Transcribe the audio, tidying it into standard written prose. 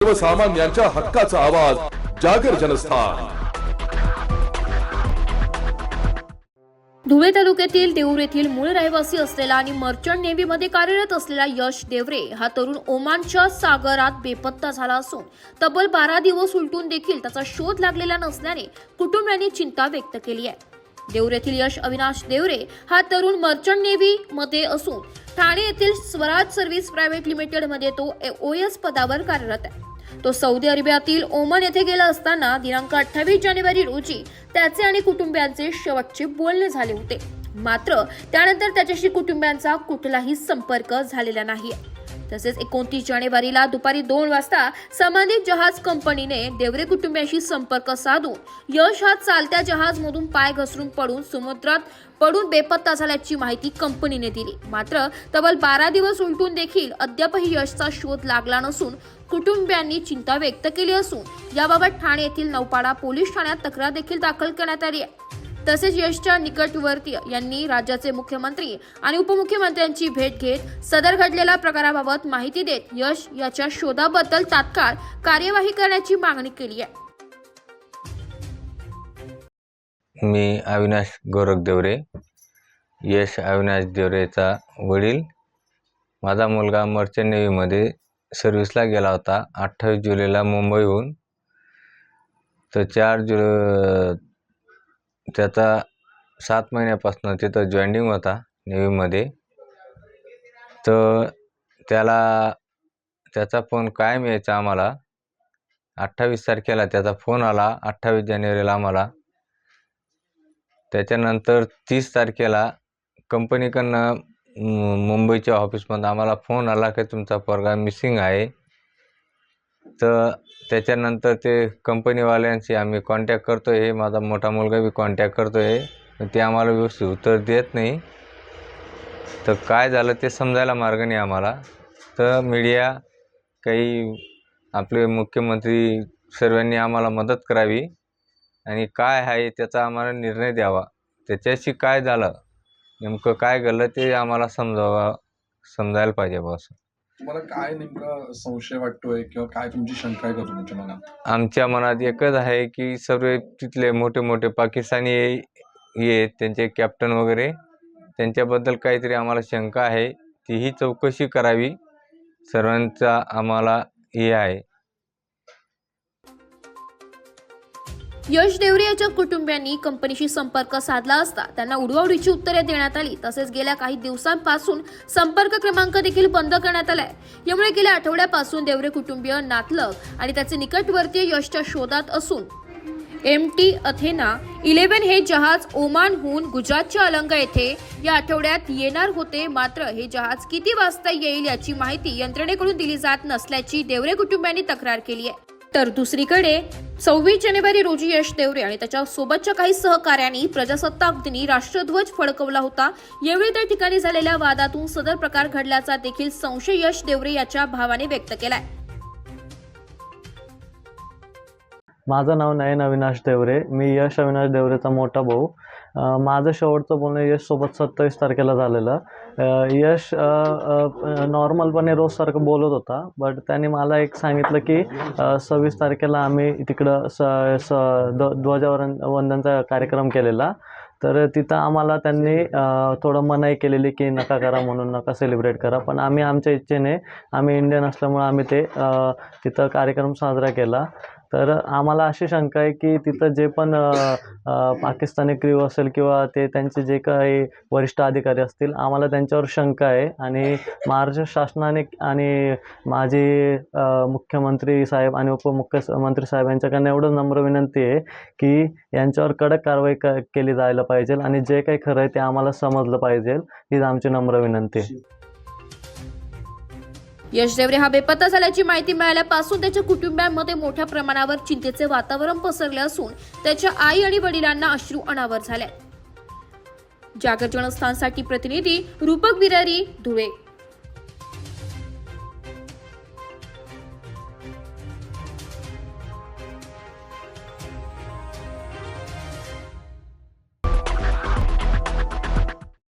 सर्वसामान्यांच्या हक्काचा आवाज जागर जनस्थान। धुळे तालुक्यातील देऊर येथील मूळ रहिवासी असलेला आणि मर्चंट नेव्हीमध्ये कार्यरत असलेला यश देवरे हा तरुण ओमानच्या सागरात बेपत्ता झाला असून तब्बल 12 दिवस उलटून देखील त्याचा शोध लागलेला नसल्याने कुटुंबियांनी चिंता व्यक्त केली आहे। देऊर येथील यश अविनाश देवरे हा तरुण मर्चंट नेव्ही मध्ये असून ठाणे येथील स्वराज सर्व्हिस प्रायव्हेट लिमिटेड मध्ये तो OS पदावर कार्यरत आहे। तो सौदी अरेबियातील ओमान येथे गेला असताना दिनांक 28 जानेवारी रोजी त्याचे आणि कुटुंबियांचे शेवटचे बोलणे झाले होते। मात्र त्यानंतर त्याच्याशी कुटुंबियांचा कुठलाही संपर्क झालेला नाही। तसेच 29 जानेवारीला दुपारी 2 वाजता संबंधित जहाज कंपनीने देवरे कुटुंबियांशी संपर्क साधून यश हा चालत्या जहाजमधून पाय घसरून पडून समुद्रात पडून बेपत्ता झाल्याची माहिती कंपनीने दिली। मात्र तब्बल 12 दिवस उलटून देखील अद्यापही यशचा शोध लागला नसून कुटुंबियांनी चिंता व्यक्त केली असून याबाबत ठाणे येथील नौपाडा पोलीस ठाण्यात तक्रार देखील दाखल करण्यात आली आहे। तसेच यशच्या निकटवर्तीय यांनी राज्याचे मुख्यमंत्री आणि उपमुख्यमंत्र्यांची भेट घेत सदर घडलेल्या प्रकाराबाबत माहिती देत यश याच्या शोधाबद्दल तात्काळ कार्यवाही करण्याची मागणी केली आहे। मी अविनाश गोरख देवरे, यश अविनाश देवरेचा वडील। माझा मुलगा मर्चंट नेव्हीमध्ये सर्व्हिसला गेला होता 28 जुलैला मुंबईहून। तर 4 जुलै त्याचा 7 महिन्यापासून तिथं जॉईनिंग होता नेव्हीमध्ये। तर त्याचा फोन कायम यायचा आम्हाला। 28 तारखेला त्याचा फोन आला, 28 जानेवारीला आम्हाला। त्याच्यानंतर 30 तारखेला कंपनीकडनं मुंबईच्या ऑफिसमधून आम्हाला फोन आला की तुमचा पोरगा मिसिंग आहे। तर त्याच्यानंतर ते कंपनीवाल्यांशी आम्ही कॉन्टॅक्ट करतो आहे, माझा मोठा मुलगा बी कॉन्टॅक्ट करतो आहे, ते आम्हाला व्यवस्थित उत्तर देत नाही। तर काय झालं ते समजायला मार्ग नाही आम्हाला। तर मीडिया काही आपले मुख्यमंत्री सर्वांनी आम्हाला मदत करावी आणि काय आहे त्याचा आम्हाला निर्णय द्यावा। त्याच्याशी काय झालं नेमकं काय घडलं ते आम्हाला समजायला पाहिजे बॉस। तुम्हाला काय नेमका संशय वाटतोय किंवा काय तुमची शंका आहे का तुमच्या मनात? आमच्या मनात एकच आहे की सर्व तिथले मोठे मोठे पाकिस्तानी आहेत, त्यांचे कॅप्टन वगैरे, त्यांच्याबद्दल काहीतरी आम्हाला शंका आहे, तीही चौकशी करावी। सर्वांचा आम्हाला हे आहे। यश देवरे याच्या कुटुंबियांनी कंपनीशी संपर्क साधला असता त्यांना उडवाउडीची उत्तरे देण्यात आली। तसेच गेल्या काही दिवसांपासून संपर्क क्रमांक देखील बंद करण्यात आलाय। यामुळे गेल्या आठवड्यापासून देवरे कुटुंबीय नातलग आणि त्याचे निकटवर्तीय यशच्या शोधात असून MT अथेना 11 हे जहाज ओमानहून गुजरातच्या अलंगा येथे या आठवड्यात येणार होते। मात्र हे जहाज किती वाजता येईल याची माहिती यंत्रणेकडून दिली जात नसल्याची देवरे कुटुंबियांनी तक्रार केली आहे। तर दुसरीकडे 26 जानेवारी रोजी यश देवरे आणि त्याच्या सोबतच्या काही सहकाऱ्यांनी प्रजासत्ताक दिनी राष्ट्रध्वज फडकवला होता। यावेळी त्या ठिकाणी झालेल्या वादातून सदर प्रकार घडल्याचा देखील संशय यश देवरे याच्या भावाने व्यक्त केलाय। माझं नाव नयन अविनाश देवरे, मी यश अविनाश देवरेचा मोठा भाऊ। माझं शेवटचं बोलणं यश सोबत 27 तारखेला झालेलं। यश नॉर्मलपणे रोजसारखं बोलत होता, बट त्याने मला एक सांगितलं की 26 तारखेला आम्ही तिकडं ध्वजवंदनचा कार्यक्रम केलेला। तर तिथं आम्हाला त्यांनी थोडं मनाई केलेली की नका करा म्हणून, नका सेलिब्रेट करा। पण आम्ही आमच्या इच्छेने, आम्ही इंडियन असल्यामुळे आम्ही ते तिथं कार्यक्रम साजरा केला। तर आम्हाला अशी शंका आहे की तिथं जे पण पाकिस्तानी क्रू असेल किंवा ते त्यांचे जे काही वरिष्ठ अधिकारी असतील, आम्हाला त्यांच्यावर शंका आहे। आणि महाराष्ट्र शासनाने आणि माझे मुख्यमंत्री साहेब आणि उपमुख्यमंत्री साहेब यांच्याकडनं एवढं नम्र विनंती आहे की यांच्यावर कडक कारवाई केली जायला पाहिजे आणि जे काही खरं आहे ते आम्हाला समजलं पाहिजे, हीच आमची नम्र विनंती आहे। यश देवरे हा बेपत्ता झाल्याची माहिती मिळाल्यापासून त्याच्या कुटुंबियांमध्ये मोठ्या प्रमाणावर चिंतेचे वातावरण पसरले असून त्याच्या आई आणि वडिलांना अश्रू अनावर झाले। जागर जनस्थानसाठी प्रतिनिधी रूपक विरारी, धुळे।